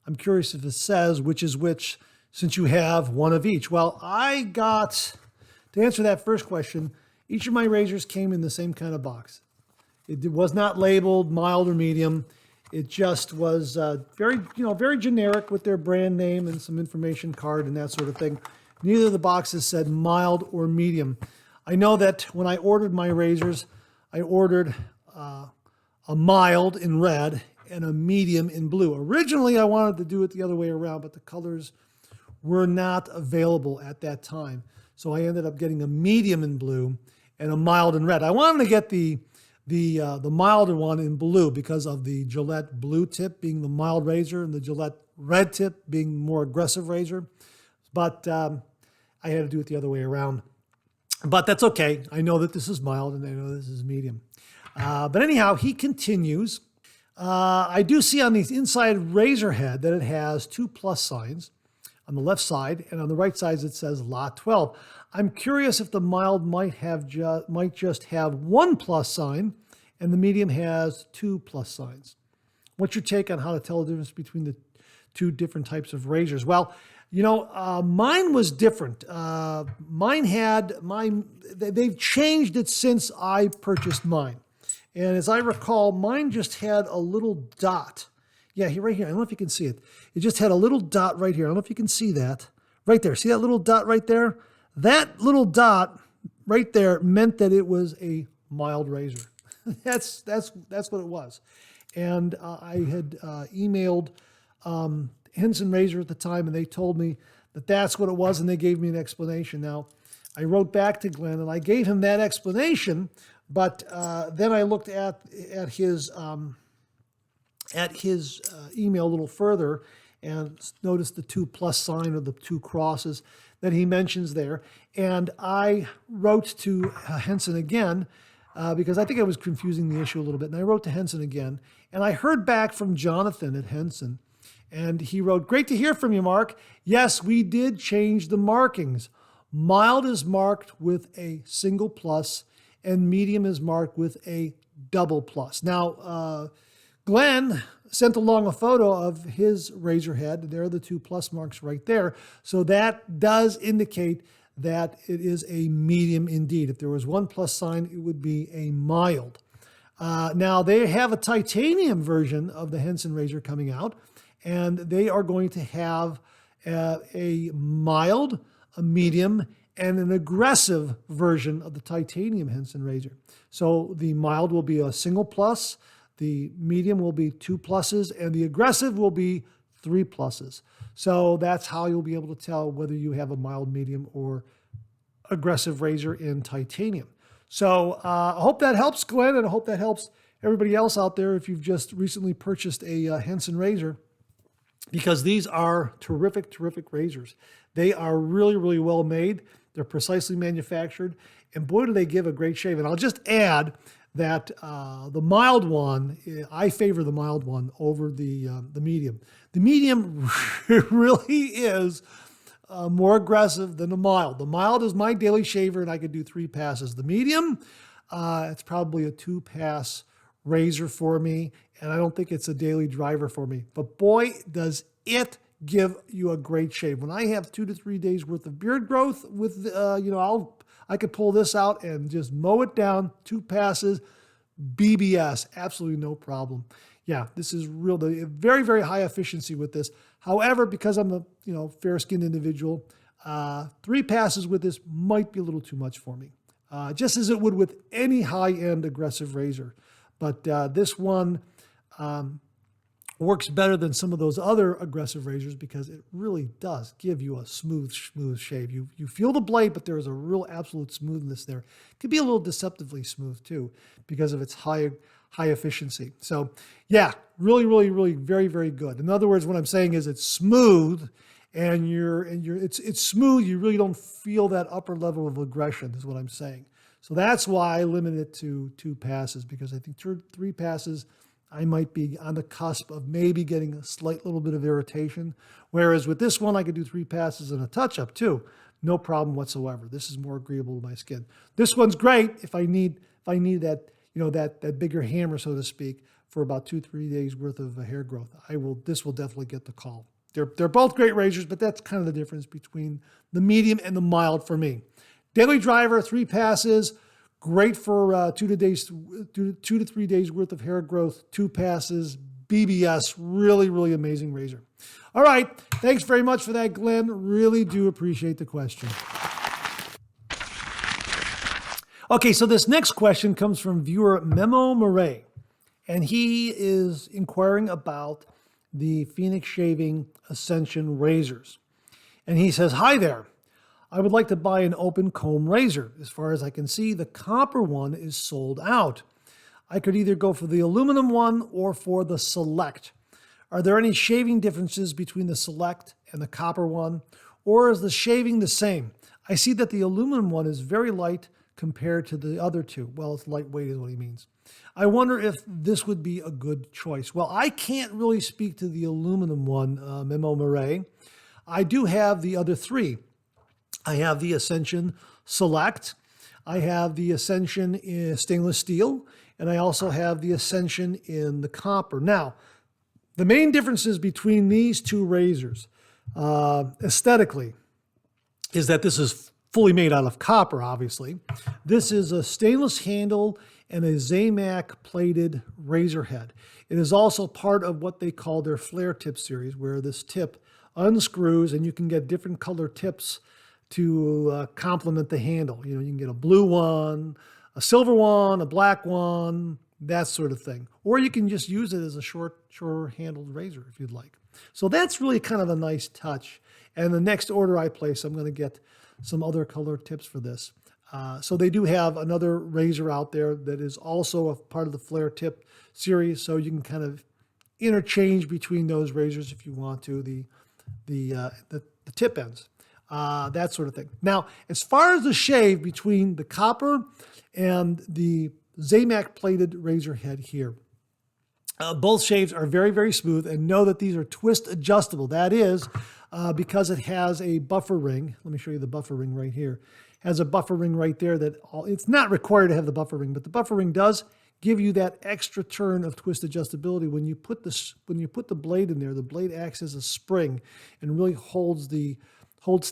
Speaker 1: I'm curious if it says which is which, since you have one of each. Well, to answer that first question, each of my razors came in the same kind of box. It was not labeled mild or medium. It just was very generic with their brand name and some information card and that sort of thing. Neither of the boxes said mild or medium. I know that when I ordered my razors, I ordered a mild in red and a medium in blue. Originally, I wanted to do it the other way around, but the colors were not available at that time. So I ended up getting a medium in blue and a mild in red. I wanted to get the milder one in blue because of the Gillette blue tip being the mild razor and the Gillette red tip being more aggressive razor. But I had to do it the other way around. But that's okay. I know that this is mild and I know this is medium. But anyhow, he continues. I do see on the inside razor head that it has 2 plus signs on the left side, and on the right side it says Lot 12. I'm curious if the mild might just have 1 plus sign and the medium has 2 plus signs. What's your take on how to tell the difference between the two different types of razors? Well, mine was different. They've changed it since I purchased mine. And as I recall, mine just had a little dot. Yeah, right here. I don't know if you can see it. It just had a little dot right here. I don't know if you can see that. Right there. See that little dot right there? That little dot right there meant that it was a mild razor. That's what it was. And I had emailed Henson Razor at the time, and they told me that that's what it was, and they gave me an explanation. Now, I wrote back to Glenn, and I gave him that explanation, but then I looked at his email a little further and noticed the 2 plus sign or the 2 crosses that he mentions there. And I wrote to Henson again because I think I was confusing the issue a little bit. And I wrote to Henson again, and I heard back from Jonathan at Henson. And he wrote, great to hear from you, Mark. Yes, we did change the markings. Mild is marked with a single plus, and medium is marked with a double plus. Now, Glenn sent along a photo of his razor head. There are the 2 plus marks right there. So that does indicate that it is a medium indeed. If there was 1 plus sign, it would be a mild. Now, they have a titanium version of the Henson razor coming out, and they are going to have a mild, a medium, and an aggressive version of the titanium Henson razor. So the mild will be a single plus, the medium will be 2 pluses, and the aggressive will be 3 pluses. So that's how you'll be able to tell whether you have a mild, medium, or aggressive razor in titanium. So I hope that helps, Glenn, and I hope that helps everybody else out there if you've just recently purchased a Henson razor, because these are terrific razors. They are really well made. They're precisely manufactured, and boy, do they give a great shave. And I'll just add that the mild one, I favor the mild one over the medium. The medium really is more aggressive than the mild. The mild is my daily shaver, and I could do 3 passes. The medium, it's probably a 2-pass razor for me, and I don't think it's a daily driver for me. But boy, does it give you a great shave. When I have 2 to 3 days worth of beard growth with, I could pull this out and just mow it down, 2 passes, BBS, absolutely no problem. Yeah, this is very, very high efficiency with this. However, because I'm a fair-skinned individual, 3 passes with this might be a little too much for me, just as it would with any high-end aggressive razor. But this one works better than some of those other aggressive razors because it really does give you a smooth shave. You feel the blade, but there is a real absolute smoothness there. It could be a little deceptively smooth too because of its high efficiency. So yeah, really very, very good. In other words, what I'm saying is it's smooth and it's smooth. You really don't feel that upper level of aggression is what I'm saying. So that's why I limit it to 2 passes, because I think 3 passes, I might be on the cusp of maybe getting a slight little bit of irritation. Whereas with this one, I could do 3 passes and a touch-up too. No problem whatsoever. This is more agreeable to my skin. This one's great if I need that, that bigger hammer, so to speak, for about 2-3 days worth of hair growth. This will definitely get the call. They're both great razors, but that's kind of the difference between the medium and the mild for me. Daily driver, 3 passes. Great for 2 to 3 days worth of hair growth, 2 passes, BBS, really amazing razor. All right, thanks very much for that, Glenn. Really do appreciate the question. Okay, so this next question comes from viewer Memo Murray, and he is inquiring about the Phoenix Shaving Ascension razors. And he says, "Hi there. I would like to buy an open comb razor. As far as I can see, the copper one is sold out. I could either go for the aluminum one or for the Select. Are there any shaving differences between the Select and the copper one, or is the shaving the same? I see that the aluminum one is very light compared to the other two." Well, it's lightweight is what he means. "I wonder if this would be a good choice." Well, I can't really speak to the aluminum one, Memo Murray. I do have the other 3. I have the Ascension Select, I have the Ascension in stainless steel, and I also have the Ascension in the copper. Now, the main differences between these 2 razors, aesthetically, is that this is fully made out of copper, obviously. This is a stainless handle and a Zamac plated razor head. It is also part of what they call their flare tip series, where this tip unscrews and you can get different color tips to complement the handle. You can get a blue one, a silver one, a black one, that sort of thing. Or you can just use it as a short-handled razor if you'd like. So that's really kind of a nice touch. And the next order I place, I'm going to get some other color tips for this. So they do have another razor out there that is also a part of the flare tip series. So you can kind of interchange between those razors if you want to, the tip ends. That sort of thing. Now, as far as the shave between the copper and the Zamac plated razor head here, both shaves are very, very smooth, and know that these are twist adjustable. That is because it has a buffer ring. Let me show you the buffer ring right here. It has a buffer ring right there it's not required to have the buffer ring, but the buffer ring does give you that extra turn of twist adjustability. When you put the blade in there, the blade acts as a spring and really holds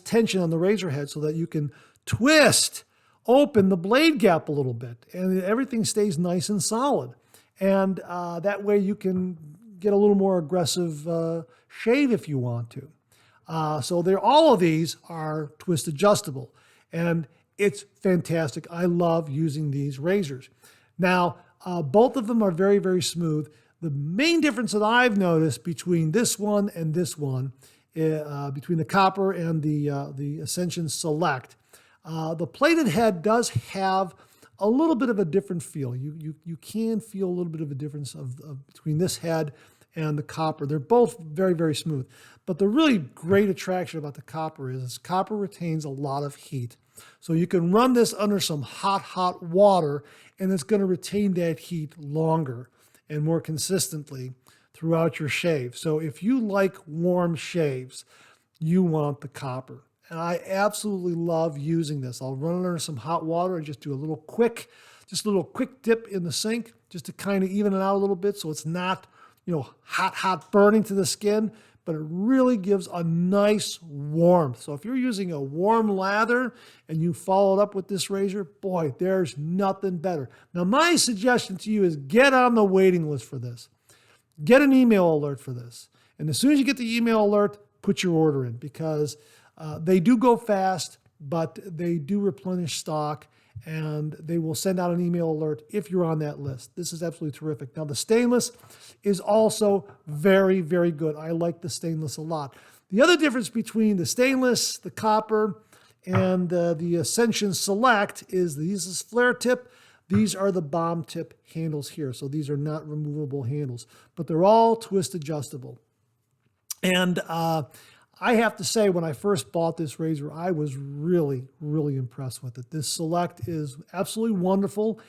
Speaker 1: tension on the razor head so that you can twist open the blade gap a little bit and everything stays nice and solid. And that way you can get a little more aggressive shave if you want to. So all of these are twist adjustable, and it's fantastic. I love using these razors. Now, both of them are very, very smooth. The main difference that I've noticed between this one and this one, between the copper and the Ascension Select, the plated head does have a little bit of a different feel. You can feel a little bit of a difference between this head and the copper. They're both very, very smooth. But the really great attraction about the copper is copper retains a lot of heat. So you can run this under some hot water, and it's going to retain that heat longer and more consistently throughout your shave. So if you like warm shaves, you want the copper. and I absolutely love using this. I'll run it under some hot water and just do a little quick dip in the sink just to kind of even it out a little bit so it's not, hot burning to the skin, but it really gives a nice warmth. So if you're using a warm lather and you follow it up with this razor, boy, there's nothing better. Now, my suggestion to you is get on the waiting list for this. Get an email alert for this. And as soon as you get the email alert, put your order in because they do go fast, but they do replenish stock and they will send out an email alert if you're on that list. This is absolutely terrific. Now, the stainless is also very, very good. I like the stainless a lot. The other difference between the stainless, the copper, and the Ascension Select is this is flare tip. These are the bomb tip handles here. So these are not removable handles, but they're all twist adjustable. And I have to say, when I first bought this razor, I was really, really impressed with it. This Select is absolutely wonderful.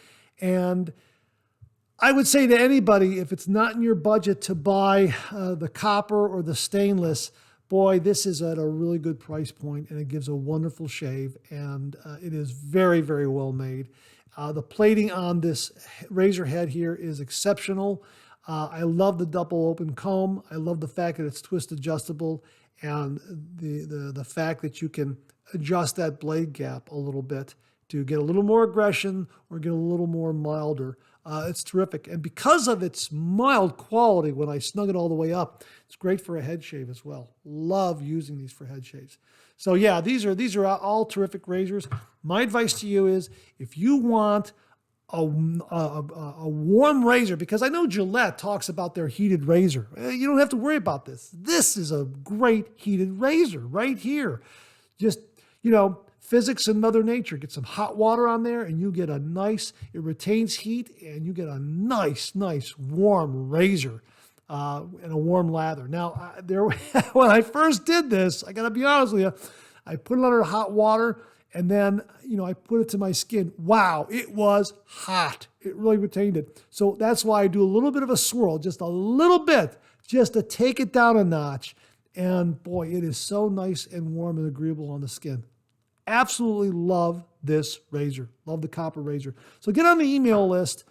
Speaker 1: And I would say to anybody, if it's not in your budget to buy the copper or the stainless, boy, this is at a really good price point and it gives a wonderful shave. And it is very, very well made. The plating on this razor head here is exceptional. I love the double open comb. I love the fact that it's twist adjustable. And the fact that you can adjust that blade gap a little bit to get a little more aggression or get a little more milder. It's terrific. And because of its mild quality, when I snug it all the way up, it's great for a head shave as well. Love using these for head shaves. So yeah, these are all terrific razors. My advice to you is if you want a warm razor, because I know Gillette talks about their heated razor. You don't have to worry about this. This is a great heated razor right here. Just, physics and Mother Nature. Get some hot water on there and you get it retains heat and you get a nice warm razor and a warm lather. Now, when I first did this, I got to be honest with you, I put it under hot water and then, I put it to my skin. Wow, it was hot. It really retained it. So that's why I do a little bit of a swirl, just a little bit, just to take it down a notch. And boy, it is so nice and warm and agreeable on the skin. Absolutely love this razor. Love the copper razor. So get on the email list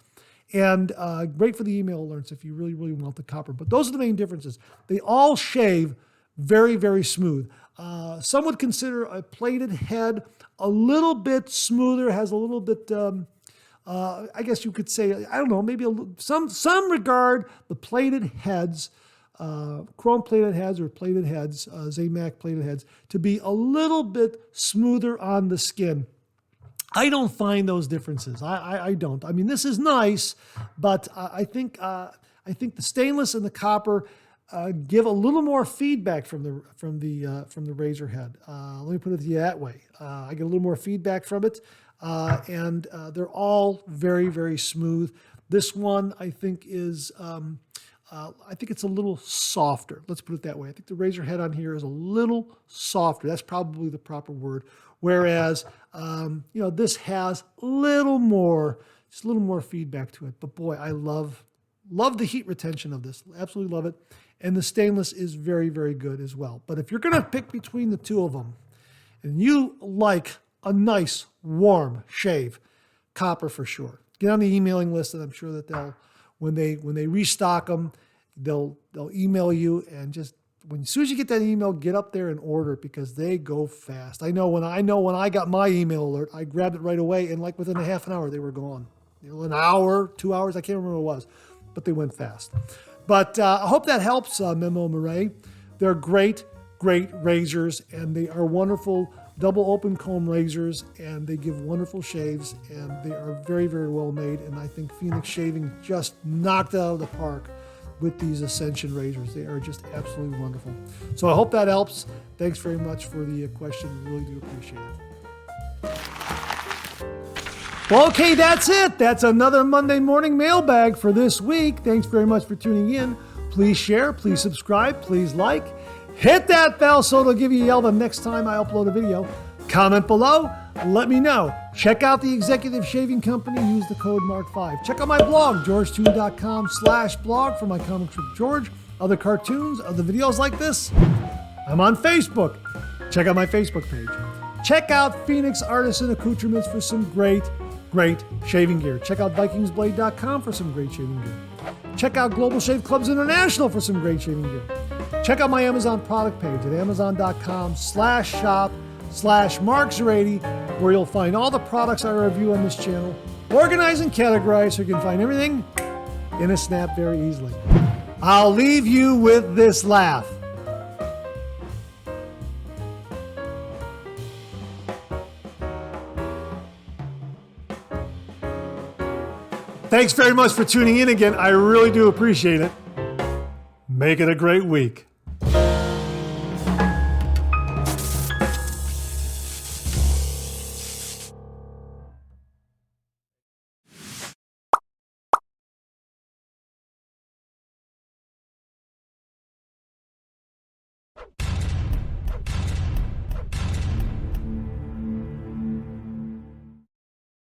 Speaker 1: and great for the email alerts if you really, really want the copper. But those are the main differences. They all shave very, very smooth. Some would consider a plated head a little bit smoother, has a little bit, I guess you could say, I don't know, maybe some regard the plated heads, chrome plated heads or plated heads, Zamac plated heads, to be a little bit smoother on the skin. I don't find those differences. I don't. I mean, this is nice, but I think the stainless and the copper give a little more feedback from the razor head. Let me put it to you that way. I get a little more feedback from it, and they're all very, very smooth. This one I think is I think it's a little softer. Let's put it that way. I think the razor head on here is a little softer. That's probably the proper word. Whereas this has a little more feedback to it. But boy, I love the heat retention of this. Absolutely love it. And the stainless is very, very good as well. But if you're going to pick between the two of them, and you like a nice, warm shave, copper for sure. Get on the emailing list, and I'm sure that they'll, when they restock them, they'll email you. And just as soon as you get that email, get up there and order it because they go fast. I know when I got my email alert, I grabbed it right away, and like within a half an hour, they were gone. An hour, 2 hours, I can't remember what it was, but they went fast. But I hope that helps, Memo Murray. They're great razors, and they are wonderful double open comb razors, and they give wonderful shaves, and they are very, very well made. And I think Phoenix Shaving just knocked it out of the park with these Ascension razors. They are just absolutely wonderful. So I hope that helps. Thanks very much for the question. Really do appreciate it. Well, okay, that's it. That's another Monday morning mailbag for this week. Thanks very much for tuning in. Please share, please subscribe, please like. Hit that bell so it'll give you a yell the next time I upload a video. Comment below, let me know. Check out the Executive Shaving Company. Use the code MARK5. Check out my blog, george2.com/blog for my comics with George, other cartoons, other videos like this. I'm on Facebook. Check out my Facebook page. Check out Phoenix Artisan Accoutrements for some great shaving gear. Check out VikingsBlade.com for some great shaving gear. Check out Global Shave Clubs International for some great shaving gear. Check out my Amazon product page at amazon.com/shop/markzarady, where you'll find all the products I review on this channel, organized and categorized so you can find everything in a snap very easily. I'll leave you with this laugh. Thanks very much for tuning in again. I really do appreciate it. Make it a great week.